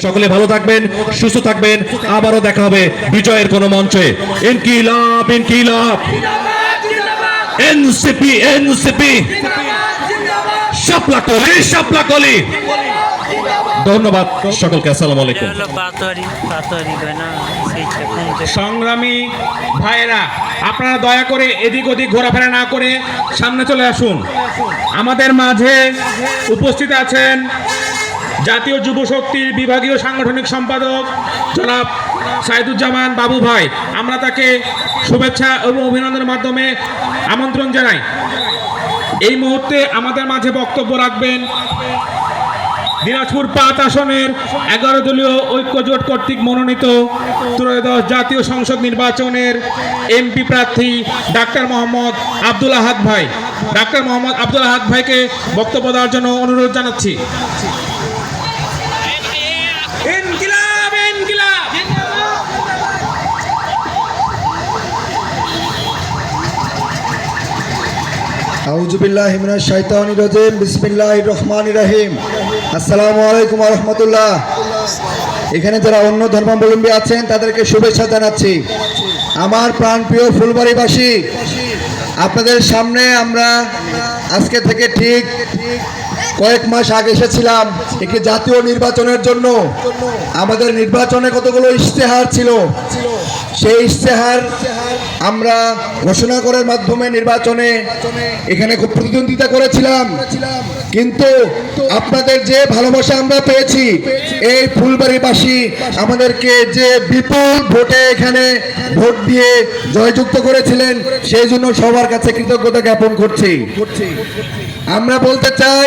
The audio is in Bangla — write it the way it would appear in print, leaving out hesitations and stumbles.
সকলে ভালো থাকবেন, সুস্থ থাকবেন। আবারও দেখা হবে বিজয়ের কোনো মঞ্চে। ইনকিলাব ইনকিলাব, এনসিপি এনসিপি, শাপলা কলি শাপলা কলি। ধন্যবাদ সকলকে, আসসালামু আলাইকুম। সংগ্রামী ভাইয়েরা, আপনারা দয়া করে এদিক ওদিক ঘোরাফেরা না করে সামনে চলে আসুন। আমাদের মাঝে উপস্থিত আছেন জাতীয় যুব শক্তির বিভাগীয় সাংগঠনিক সম্পাদক জনাব সাইদুজ্জামান বাবু ভাই। আমরা তাকে শুভেচ্ছা এবং অভিনন্দনের মাধ্যমে আমন্ত্রণ জানাই। এই মুহূর্তে আমাদের মাঝে বক্তব্য রাখবেন দিনাজপুর ৫ আসনের ১১ দলীয় ঐক্যজোট কর্তৃক মনোনীত ত্রয়োদশ জাতীয় সংসদ নির্বাচনের এমপি প্রার্থী ডাক্তার মোহাম্মদ আব্দুল আহাদ ভাই। ডাক্তার মোহাম্মদ আব্দুল আহাদ ভাইকে বক্তব্য দেওয়ার জন্য অনুরোধ জানাচ্ছি। আউযুবিল্লাহি মিনাশ শাইতানির রাজিম, বিসমিল্লাহির রহমানির রহিম। আসসালামু আলাইকুম ওয়া রাহমাতুল্লাহ। এখানে যারা অন্য ধর্মাবলম্বী আছেন তাদেরকে শুভেচ্ছা জানাচ্ছি। আমার প্রাণপ্রিয় ফুলবাড়িবাসী, আপনাদের সামনে আমরা আজকে থেকে ঠিক কয়েক মাস আগে এসেছিলাম একটি জাতীয় নির্বাচনের জন্য। আমাদের নির্বাচনে কতগুলো ইশতেহার ছিল, সেই ইশতেহার আমরা ঘোষণা করার মাধ্যমে নির্বাচনে এখানে খুব প্রতিদ্বন্দ্বিতা করেছিলাম। কিন্তু আপনাদের যে ভালোবাসা আমরা পেয়েছি, এই ফুলবাড়িবাসী আমাদেরকে যে বিপুল ভোটে এখানে ভোট দিয়ে জয়যুক্ত করেছিলেন, সেই জন্য সবার কাছে কৃতজ্ঞতা জ্ঞাপন করছি। আমরা বলতে চাই